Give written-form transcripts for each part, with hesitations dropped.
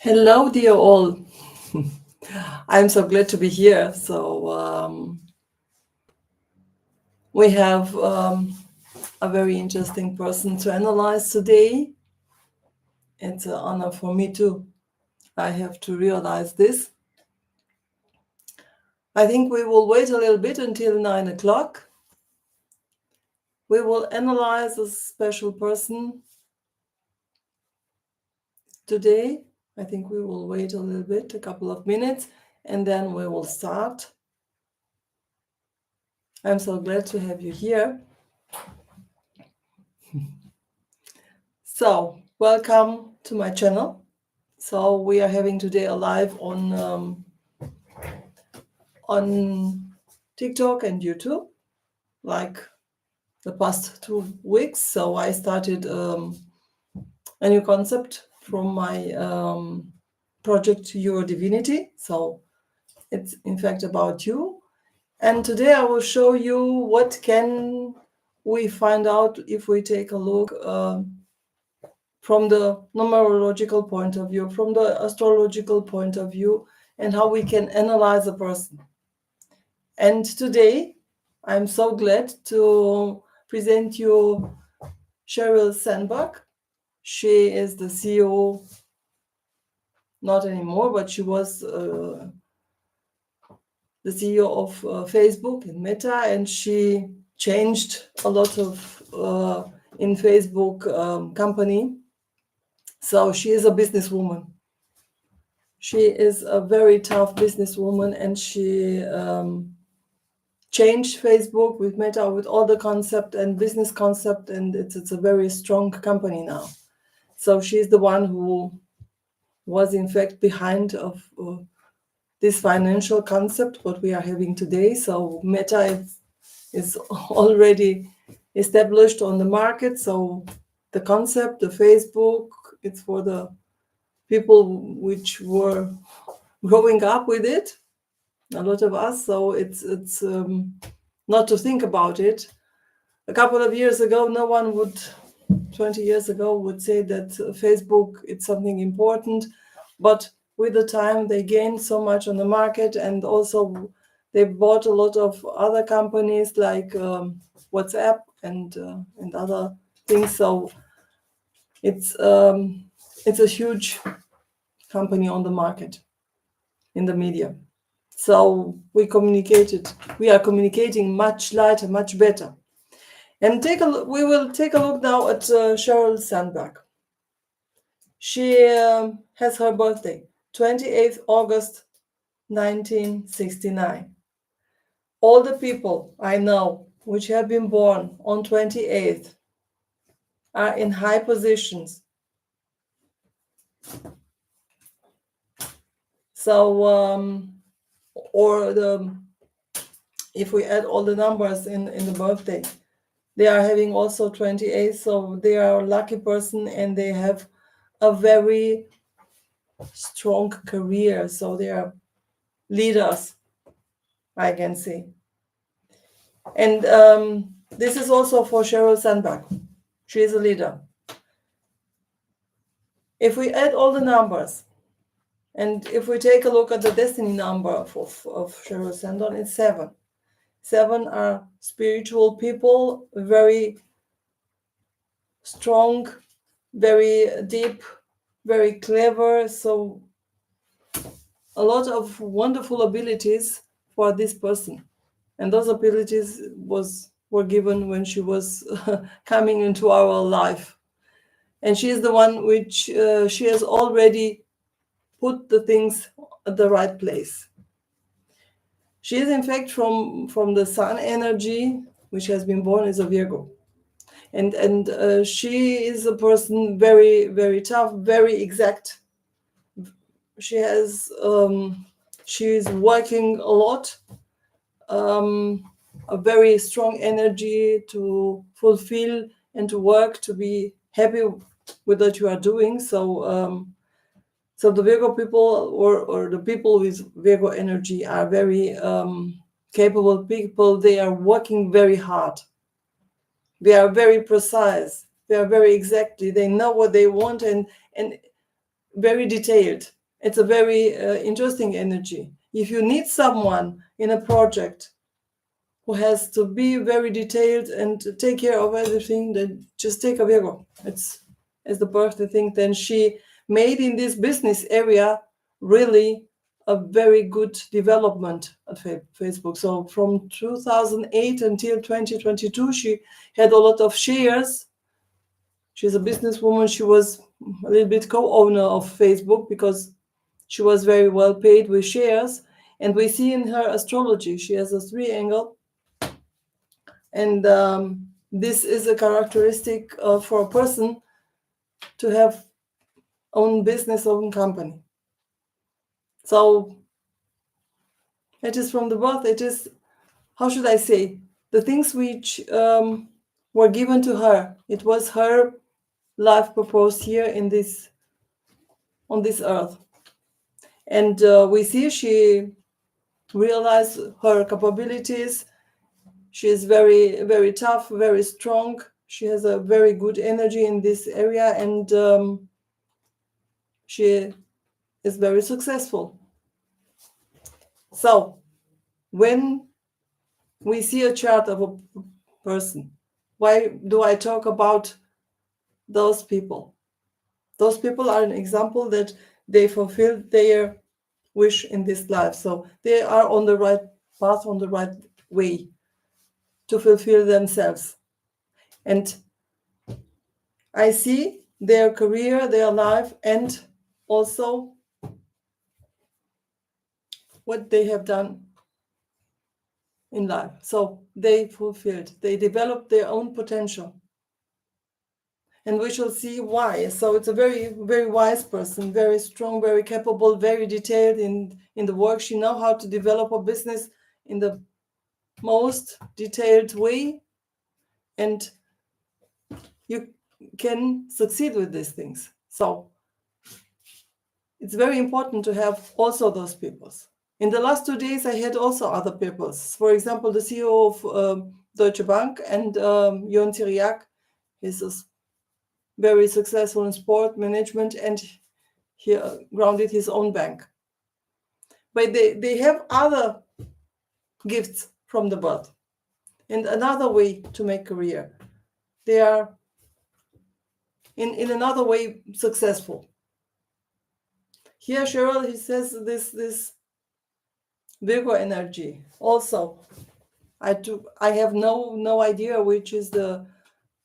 Hello, dear all. I'm so glad to be here. So we have a very interesting person to analyze today. It's an honor for me too. I have to realize this. I think we will wait a little bit until 9 o'clock. We will analyze a special person today. I think we will wait a little bit, a couple of minutes, and then we will start. I'm so glad to have you here. So, welcome to my channel. So we are having today a live on TikTok and YouTube, like the past 2 weeks. So I started a new concept from my project Your Divinity. So it's in fact about you. And today I will show you what can we find out if we take a look from the numerological point of view, from the astrological point of view, and how we can analyze a person. And today, I'm so glad to present you Sheryl Sandberg. She is the CEO, not anymore, but she was the CEO of Facebook and Meta, and she changed a lot of in Facebook company. So she is a businesswoman. She is a very tough businesswoman, and she changed Facebook with Meta, with all the concept and business concept, and it's a very strong company now. So she's the one who was in fact behind of this financial concept what we are having today. So Meta is already established on the market. So the concept, the Facebook, it's for the people which were growing up with it, a lot of us. So it's not to think about it. A couple of years ago, no one would, 20 years ago, would say that Facebook it's something important, but with the time they gained so much on the market, and also they bought a lot of other companies like WhatsApp and other things. So it's a huge company on the market in the media. So we are communicating much lighter, much better. And we will take a look now at Sheryl Sandberg. She has her birthday, 28th August 1969. All the people I know which have been born on 28th are in high positions. So, if we add all the numbers in the birthday, they are having also 28, so they are a lucky person, and they have a very strong career. So they are leaders, I can say. And this is also for Sheryl Sandberg. She is a leader. If we add all the numbers, and if we take a look at the destiny number of Sheryl Sandberg, it's 7. 7 are spiritual people, very strong, very deep, very clever. So a lot of wonderful abilities for this person. And those abilities were given when she was coming into our life. And she is the one which she has already put the things at the right place. She is in fact from the sun energy, which has been born as a Virgo. And she is a person very, very tough, very exact. She is working a lot, a very strong energy to fulfill and to work, to be happy with what you are doing. So the Virgo people or the people with Virgo energy are very capable people. They are working very hard. They are very precise. They are very exactly. They know what they want, and very detailed. It's a very interesting energy. If you need someone in a project who has to be very detailed and take care of everything, then just take a Virgo. It's the birthday thing. Then she made in this business area really a very good development at Facebook. So from 2008 until 2022, she had a lot of shares. She's a businesswoman. She was a little bit co-owner of Facebook because she was very well paid with shares. And we see in her astrology, she has a 3 angle. And this is a characteristic for a person to have own business, own company. So it is from the birth, it is, how should I say, the things which were given to her. It was her life purpose here in this, on this earth. And we see she realized her capabilities. She is very, very tough, very strong. She has a very good energy in this area, and she is very successful. So when we see a chart of a person, why do I talk about those people? Those people are an example that they fulfilled their wish in this life. So they are on the right path, on the right way to fulfill themselves. And I see their career, their life, and also what they have done in life. So they fulfilled, they developed their own potential. And we shall see why. So it's a very, very wise person, very strong, very capable, very detailed in the work. She knows how to develop a business in the most detailed way. And you can succeed with these things. So it's very important to have also those people. In the last 2 days, I had also other people. For example, the CEO of Deutsche Bank and Jon Cyriac. He's a very successful in sport management, and he grounded his own bank. But they have other gifts from the birth and another way to make career. They are in another way successful. Here, Sheryl, he says this Virgo energy. Also, I have no idea which is the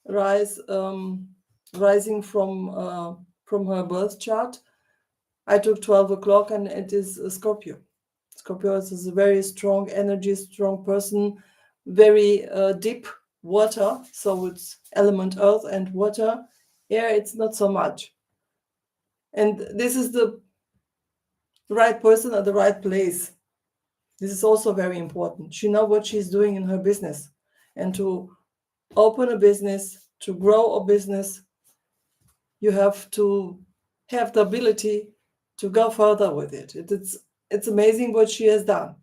rising from her birth chart. I took 12 o'clock and it is a Scorpio. Scorpio is a very strong energy, strong person, very deep water. So it's element earth and water. Air, it's not so much. And this is the right person at the right place. This is also very important. She knows what she's doing in her business. And to open a business, to grow a business, you have to have the ability to go further with it. It's amazing what she has done.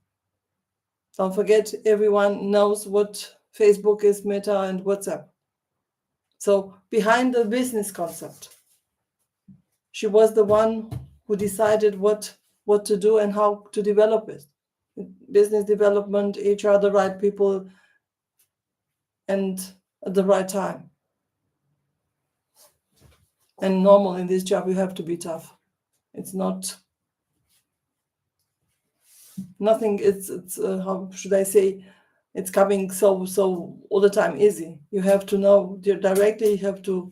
Don't forget, everyone knows what Facebook is, Meta, and WhatsApp. So behind the business concept, she was the one who decided what to do and how to develop it. Business development, HR, the right people, and at the right time. And normal in this job, you have to be tough. It's not nothing. It's how should I say? It's coming so all the time easy. You have to know directly. You have to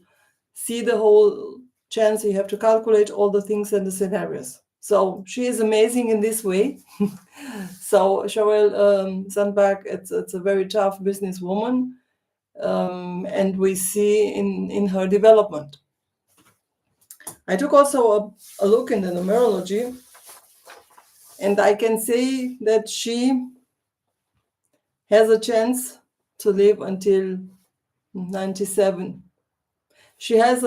see the whole chance. You have to calculate all the things and the scenarios. So she is amazing in this way. So Sheryl Sandberg, it's a very tough businesswoman, and we see in her development. I took also a look in the numerology, and I can say that she has a chance to live until 97. She has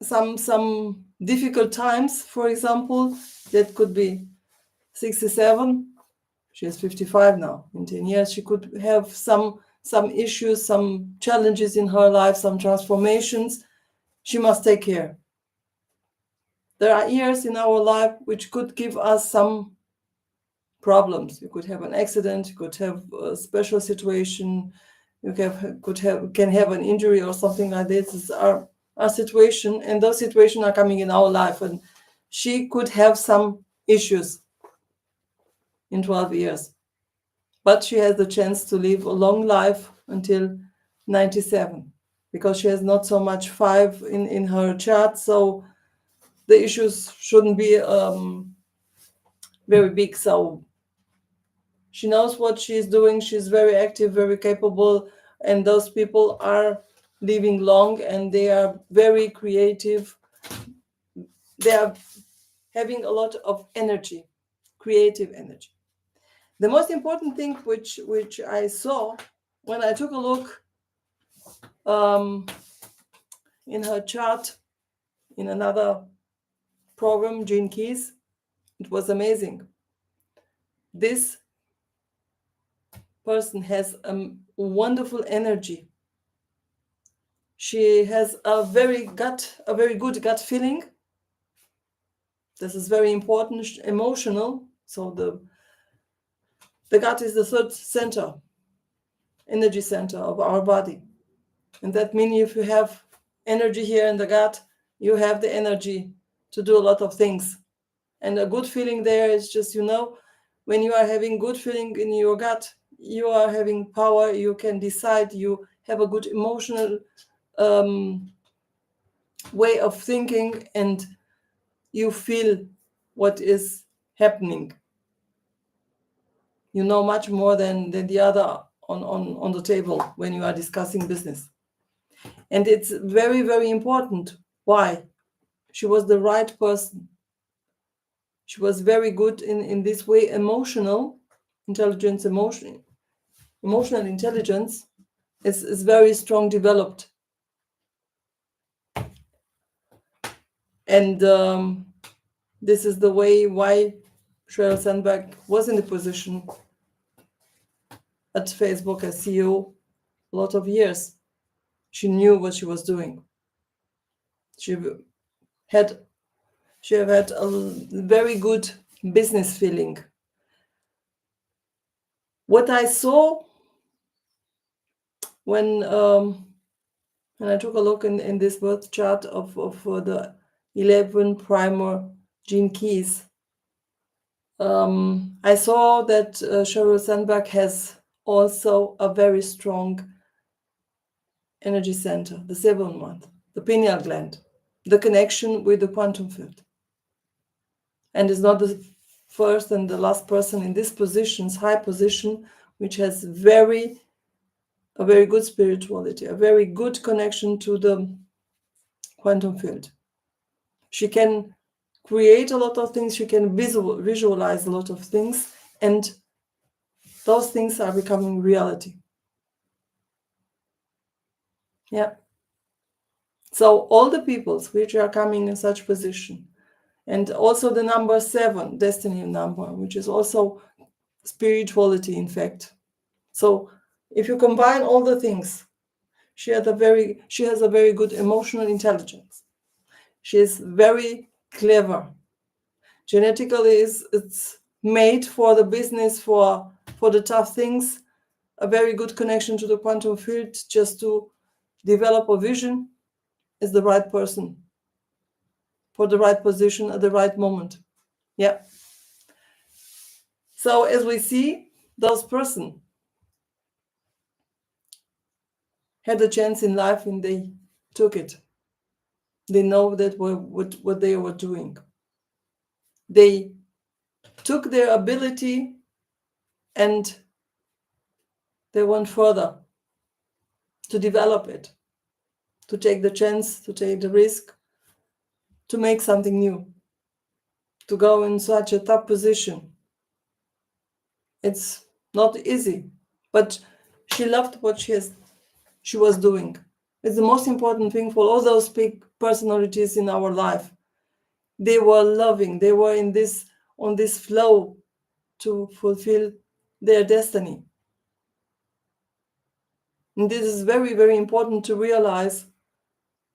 some difficult times, for example, that could be 67. She is 55 now. In 10 years, she could have some issues, some challenges in her life, some transformations. She must take care. There are years in our life which could give us some problems. You could have an accident, you could have a special situation, you can have an injury or something like this. It's our situation, and those situations are coming in our life. And she could have some issues in 12 years, but she has the chance to live a long life until 97, because she has not so much 5 in her chart, so the issues shouldn't be very big. So she knows what she's doing. She's very active, very capable, and those people are living long, and they are very creative. They are having a lot of energy, creative energy. The most important thing which I saw when I took a look in her chart in another program, Gene Keys, it was amazing. This person has a wonderful energy. She has a very good gut feeling. This is very important. Emotional. So the gut is the third center, energy center of our body. And that means if you have energy here in the gut, you have the energy to do a lot of things. And a good feeling there is just, when you are having good feeling in your gut, you are having power, you can decide, you have a good emotional way of thinking, and you feel what is happening. You know much more than the other on the table when you are discussing business. And it's very, very important. Why? She was the right person. She was very good in this way. Emotional intelligence is very strong developed. And this is the way why Sheryl Sandberg was in the position at Facebook as CEO a lot of years. She knew what she was doing. She have had a very good business feeling. What I saw when I took a look in this birth chart of the 11 primer gene keys, I saw that Sheryl Sandberg has also a very strong energy center, the 7th one, the pineal gland, the connection with the quantum field. And is not the first and the last person in this position, high position, which has a very good spirituality, a very good connection to the quantum field. She can create a lot of things, she can visualize a lot of things, and those things are becoming reality. Yeah. So all the peoples which are coming in such position, and also the number 7, destiny number, which is also spirituality, in fact. So if you combine all the things, she has a very good emotional intelligence. She is very clever. Genetically, it's made for the business, for the tough things. A very good connection to the quantum field, just to develop a vision, is the right person for the right position at the right moment. Yeah. So as we see, those person had a chance in life and they took it. They know that what they were doing. They took their ability and they went further to develop it, to take the chance, to take the risk, to make something new, to go in such a tough position. It's not easy, but she loved what she was doing. It's the most important thing for all those big personalities in our life. They were loving, they were on this flow to fulfill their destiny. And this is very, very important to realize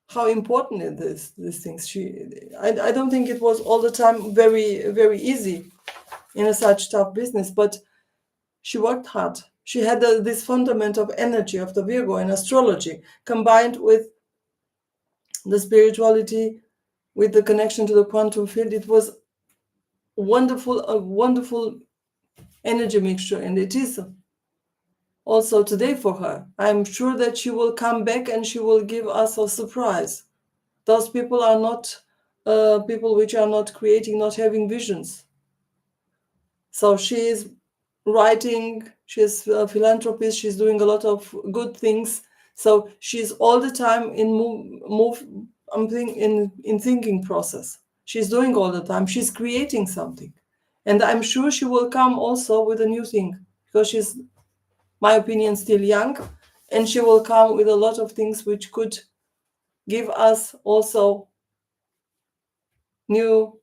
how important it is, these things. I don't think it was all the time very, very easy in a such tough business, but she worked hard. She had this fundament of energy of the Virgo in astrology, combined with the spirituality, with the connection to the quantum field. It was wonderful, a wonderful energy mixture, and it is also today for her. I'm sure that she will come back and she will give us a surprise. Those people are not people which are not creating, not having visions. So she is writing, she's a philanthropist, she's doing a lot of good things. So she's all the time in thinking process. She's doing all the time. She's creating something. And I'm sure she will come also with a new thing, because she's, my opinion, still young, and she will come with a lot of things which could give us also new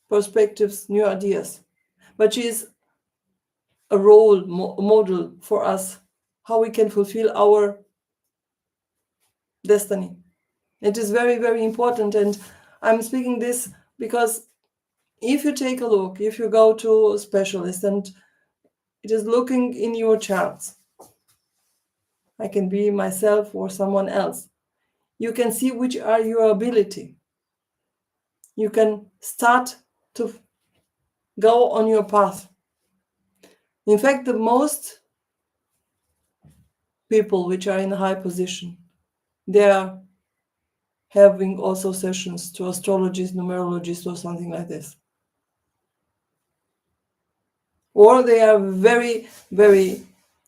perspectives, new ideas. But she is a role model for us, how we can fulfill our destiny. It is very, very important. And I'm speaking this because if you take a look, if you go to a specialist and it is looking in your charts, I can be myself or someone else, you can see which are your ability. You can start to go on your path. In fact, the most people which are in a high position, they are having also sessions to astrologists, numerologists, or something like this. Or they are very, very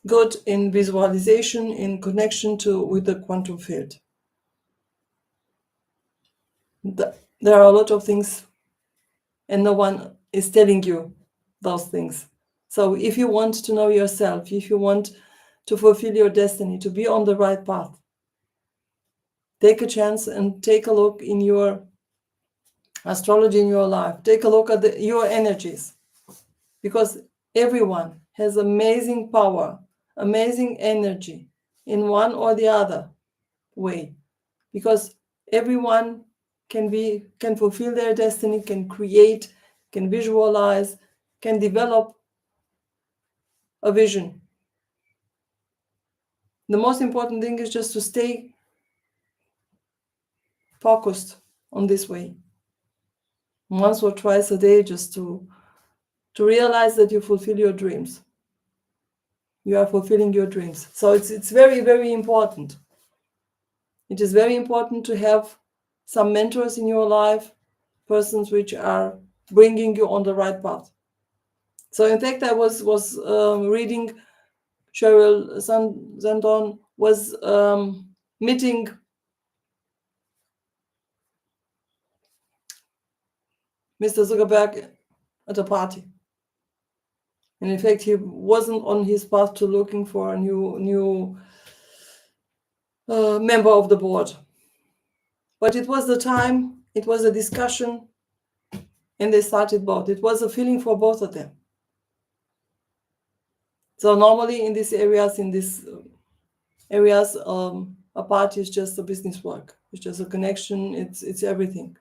good in visualization, in connection with the quantum field. There are a lot of things, and no one is telling you those things. So if you want to know yourself, if you want to fulfill your destiny, to be on the right path, take a chance and take a look in your astrology in your life. Take a look at your energies, because everyone has amazing power, amazing energy in one or the other way, because everyone can fulfill their destiny, can create, can visualize, can develop a vision. The most important thing is just to stay focused on this way, once or twice a day, just to realize that you fulfill your dreams. You are fulfilling your dreams. So it's very, very important. It is very important to have some mentors in your life, persons which are bringing you on the right path. So in fact, I was reading Sheryl Sandberg was meeting Mr. Zuckerberg at a party. And in fact, he wasn't on his path to looking for a new member of the board. But it was the time, it was a discussion, and they started both. It was a feeling for both of them. So normally in these areas, a party is just a business work. It's just a connection. It's everything.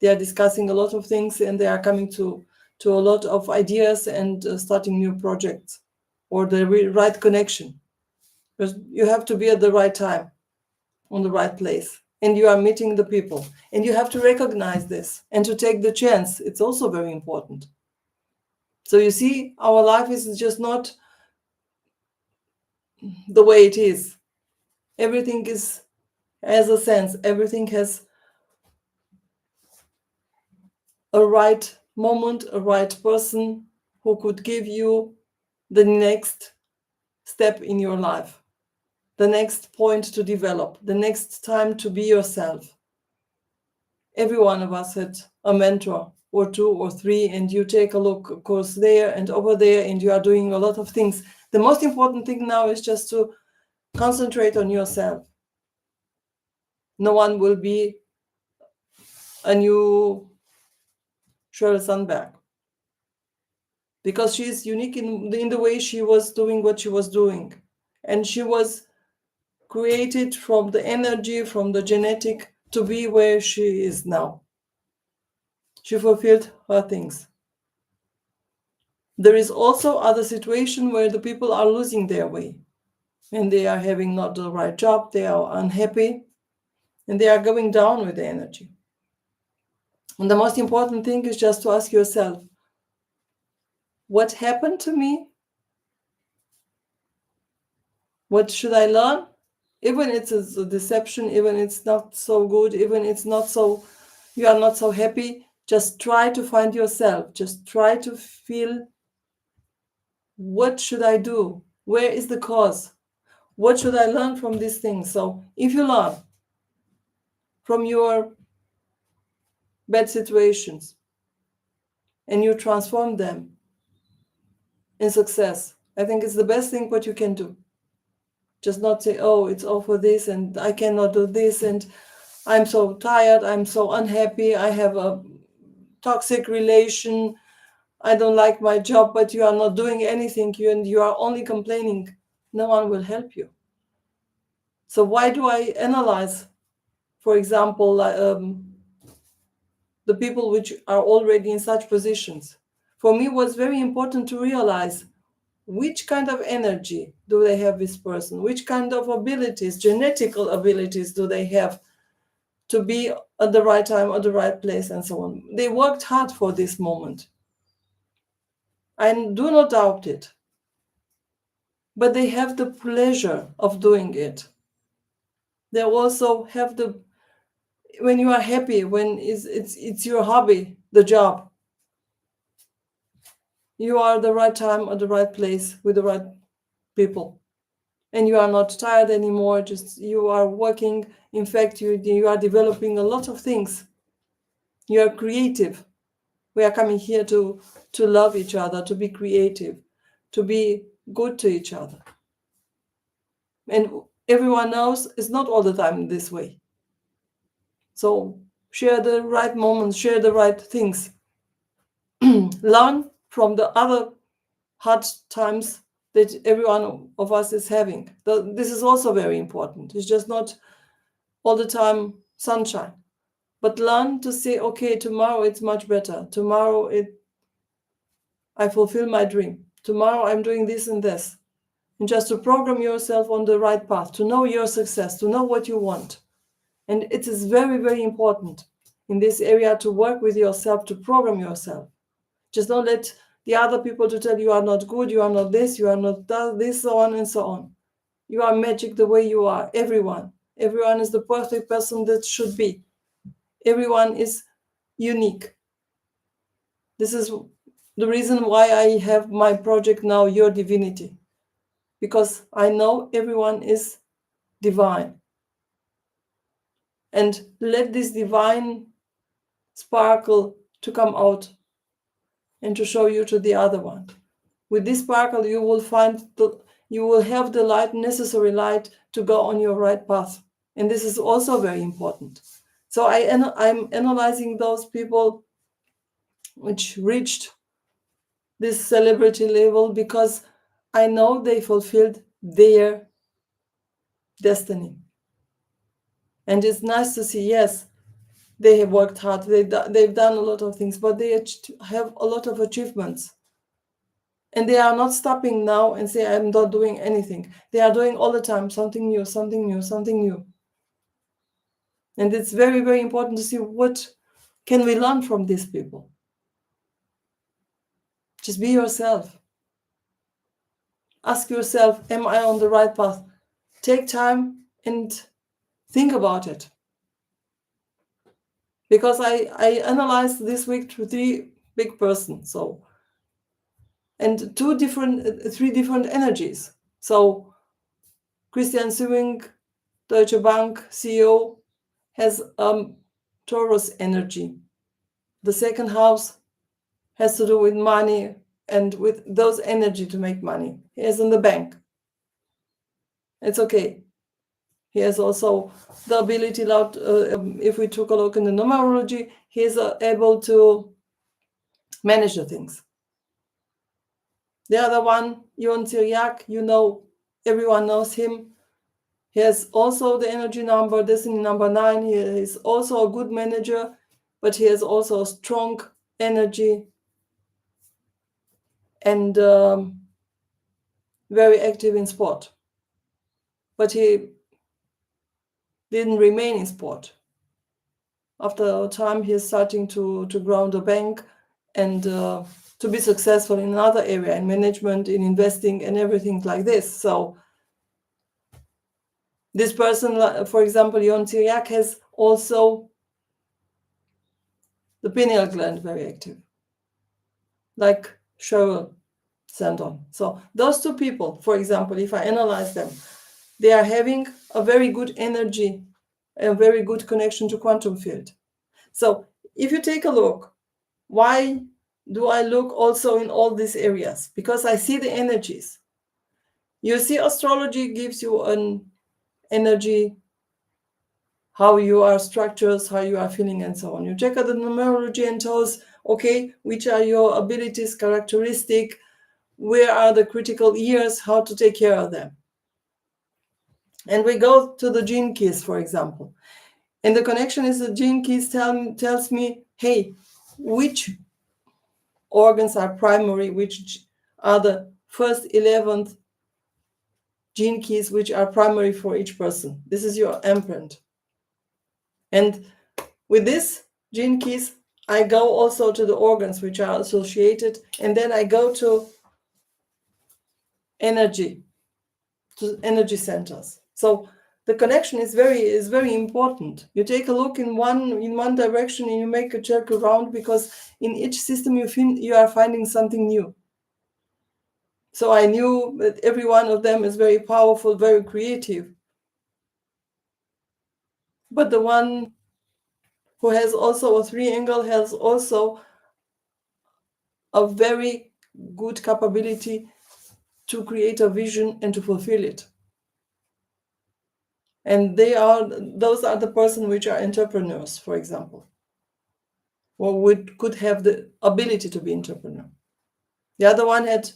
They are discussing a lot of things, and they are coming to a lot of ideas and starting new projects, or the right connection. Because you have to be at the right time, on the right place, and you are meeting the people, and you have to recognize this and to take the chance. It's also very important. So you see, our life is just not the way it is. Everything has a sense. Everything has a right moment, a right person who could give you the next step in your life, the next point to develop, the next time to be yourself. Every one of us had a mentor or two or three, and you take a look, of course, there and over there, and you are doing a lot of things. The most important thing now is just to concentrate on yourself. No one will be a new Sheryl Sandberg, because she is unique in the way she was doing what she was doing. And she was created from the energy, from the genetic to be where she is now. She fulfilled her things. There is also other situation where the people are losing their way and they are having not the right job, they are unhappy, and they are going down with the energy. And the most important thing is just to ask yourself, what happened to me? What should I learn? Even it's a deception, even it's not so good, even it's not so, you are not so happy, just try to find yourself. Just try to feel, what should I do? Where is the cause? What should I learn from these things? So if you learn from your bad situations and you transform them in success, I think it's the best thing what you can do. Just not say, oh, it's all for this and I cannot do this and I'm so tired, I'm so unhappy, I have a toxic relation, I don't like my job, but you are not doing anything, you are only complaining. No one will help you. So why do I analyze, for example, the people which are already in such positions? For me, it was very important to realize which kind of energy do they have, this person, which kind of abilities, genetical abilities do they have to be at the right time, at the right place, and so on. They worked hard for this moment. I do not doubt it. But they have the pleasure of doing it. They also have the, when you are happy, when it's your hobby, the job, you are at the right time at the right place with the right people. And you are not tired anymore, just you are working. In fact, you are developing a lot of things. You are creative. We are coming here to love each other, to be creative, to be good to each other. And everyone knows it's not all the time this way. So share the right moments, share the right things. Learn from the other hard times that every one of us is having. This is also very important. It's just not all the time sunshine. But learn to say, okay, tomorrow it's much better. Tomorrow I fulfill my dream. Tomorrow I'm doing this and this. And just to program yourself on the right path, to know your success, to know what you want. And it is very, very important in this area to work with yourself, to program yourself. Just don't let the other people to tell you are not good, you are not this, you are not that, this, so on and so on. You are magic the way you are, everyone. Everyone is the perfect person that should be. Everyone is unique. This is the reason why I have my project now, Your Divinity. Because I know everyone is divine. And let this divine sparkle to come out and to show you to the other one. With this sparkle, you will have the light, necessary light, to go on your right path. And this is also very important. So I'm analyzing those people which reached this celebrity level because I know they fulfilled their destiny. And it's nice to see, yes, they have worked hard, they've done a lot of things, but they have a lot of achievements. And they are not stopping now and say, I'm not doing anything. They are doing all the time something new, something new, something new. And it's very, very important to see what can we learn from these people. Just be yourself. Ask yourself, am I on the right path? Take time and think about it. Because I analyzed this week through 3 big persons, and 3 different energies. So Christian Sewing, Deutsche Bank CEO, has Taurus energy. The second house has to do with money and with those energy to make money. He is in the bank. It's okay. He has also the ability, if we took a look in the numerology, he is able to manage the things. The other one, Yon Cyriac, everyone knows him. He has also the energy number, destiny number 9. He is also a good manager, but he has also a strong energy and very active in sport. But he didn't remain in sport. After a time, he is starting to ground a bank and to be successful in another area, in management, in investing, and everything like this. So this person, for example, Yon Syriac, has also the pineal gland very active, like Sheryl Sandberg. So those two people, for example, if I analyze them, they are having a very good energy, a very good connection to quantum field. So if you take a look, why do I look also in all these areas? Because I see the energies. You see, astrology gives you an energy, how you are structures, how you are feeling, and so on. You check out the numerology and tells, okay, which are your abilities, characteristic, where are the critical years, how to take care of them. And we go to the gene keys, for example. And the connection is the gene keys tells me, hey, which organs are primary, which are the first 11th gene keys which are primary for each person. This is your imprint. And with this gene keys, I go also to the organs which are associated, and then I go to energy centers. So the connection is very important. You take a look in one direction and you make a check around, because in each system you are finding something new. So I knew that every one of them is very powerful, very creative. But the one who has also a triangle has also a very good capability to create a vision and to fulfill it. And those are the person which are entrepreneurs, for example, or could have the ability to be entrepreneur. The other one is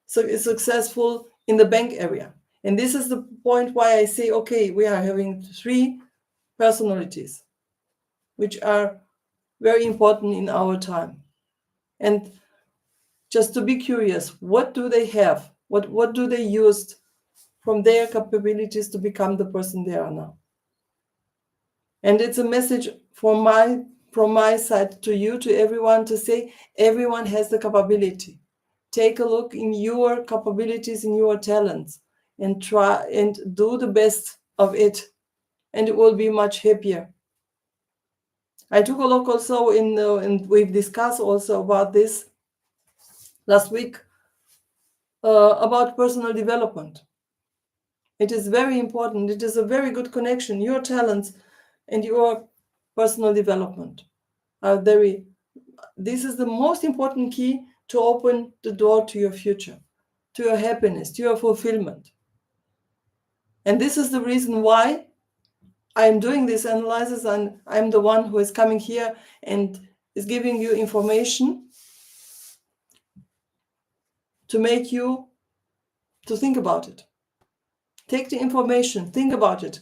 successful in the bank area. And this is the point why I say, okay, we are having 3 personalities, which are very important in our time. And just to be curious, what do they have? What do they use from their capabilities to become the person they are now? And it's a message from my side to you, to everyone, to say everyone has the capability. Take a look in your capabilities, in your talents, and try and do the best of it, and it will be much happier. I took a look also and we've discussed also about this last week, about personal development. It is very important. It is a very good connection. Your talents and your personal development are this is the most important key to open the door to your future, to your happiness, to your fulfillment. And this is the reason why I'm doing this analysis, and I'm the one who is coming here and is giving you information to make you to think about it. Take the information, think about it.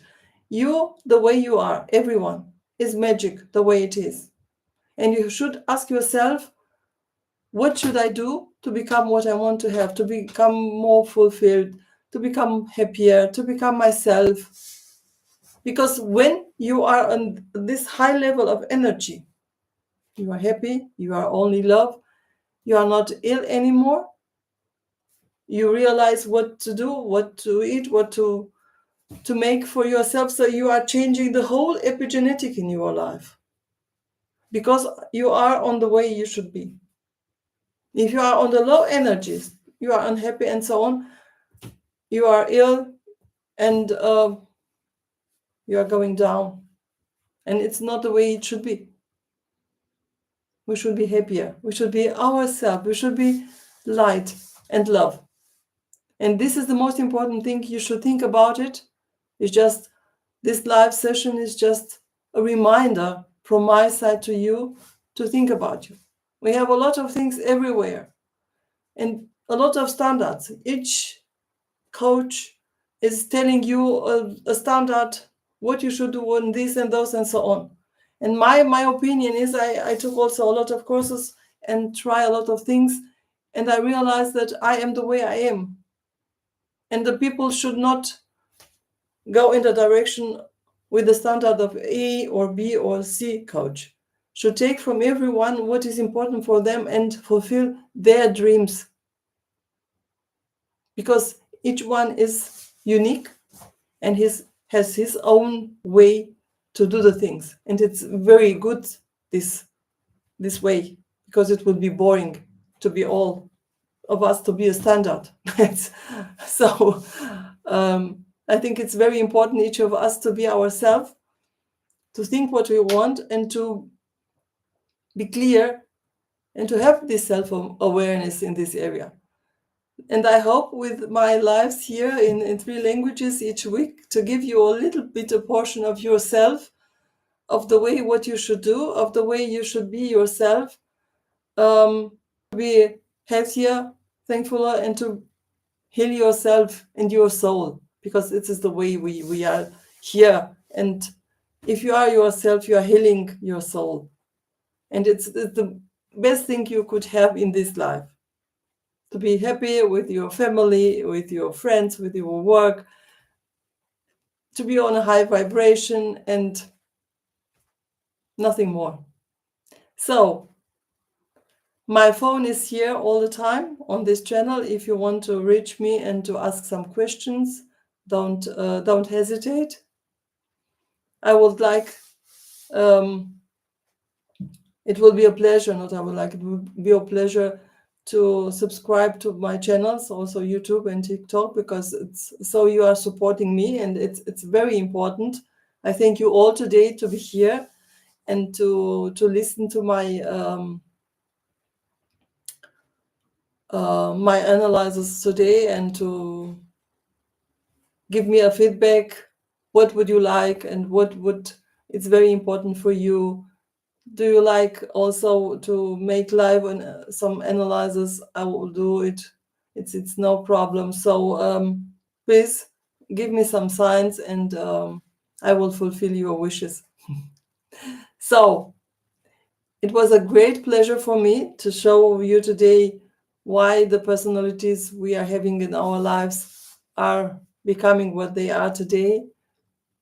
You, the way you are, everyone, is magic the way it is. And you should ask yourself, what should I do to become what I want to have, to become more fulfilled, to become happier, to become myself? Because when you are on this high level of energy, you are happy, you are only love, you are not ill anymore, you realize what to do, what to eat, what to make for yourself. So you are changing the whole epigenetic in your life, because you are on the way you should be. If you are on the low energies, you are unhappy and so on, you are ill, and you are going down. And it's not the way it should be. We should be happier. We should be ourselves. We should be light and love. And this is the most important thing. You should think about it. It's just, this live session is just a reminder from my side to you to think about you. We have a lot of things everywhere and a lot of standards. Each coach, is telling you a standard, what you should do on this and those and so on. And my opinion is I took also a lot of courses and try a lot of things, and I realized that I am the way I am. And the people should not go in the direction with the standard of A or B or C coach. Should take from everyone what is important for them and fulfill their dreams. Because each one is unique and has his own way to do the things. And it's very good this way, because it would be boring to be all of us to be a standard. So I think it's very important, each of us, to be ourselves, to think what we want, and to be clear, and to have this self-awareness in this area. And I hope with my lives here in 3 languages each week to give you a little bit, a portion of yourself, of the way what you should do, of the way you should be yourself, to be healthier, thankfuler, and to heal yourself and your soul, because this is the way we are here. And if you are yourself, you are healing your soul. And it's the best thing you could have in this life, to be happy with your family, with your friends, with your work, to be on a high vibration and nothing more. So my phone is here all the time on this channel. If you want to reach me and to ask some questions, don't hesitate. I would like, it will be a pleasure, not I would like, it will be a pleasure to subscribe to my channels, also YouTube and TikTok, because it's so you are supporting me, and it's very important. I thank you all today to be here and to listen to my my analysis today, and to give me a feedback. What would you like, and what would, it's very important for you. Do you like also to make live some analysis? I will do it. It's no problem. So please give me some signs, and I will fulfill your wishes. So it was a great pleasure for me to show you today why the personalities we are having in our lives are becoming what they are today,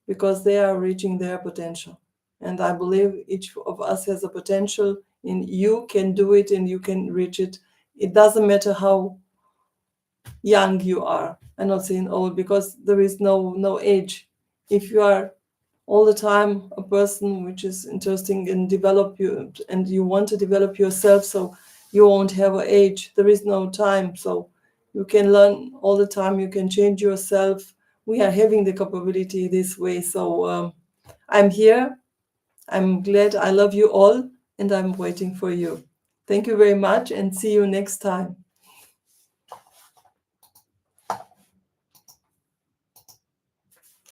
because they are reaching their potential. And I believe each of us has a potential, and you can do it and you can reach it. It doesn't matter how young you are. I'm not saying old, because there is no age. If you are all the time a person which is interesting and develop you, and you want to develop yourself, so you won't have an age. There is no time. So you can learn all the time. You can change yourself. We are having the capability this way. So I'm here. I'm glad. I love you all, and I'm waiting for you. Thank you very much, and see you next time.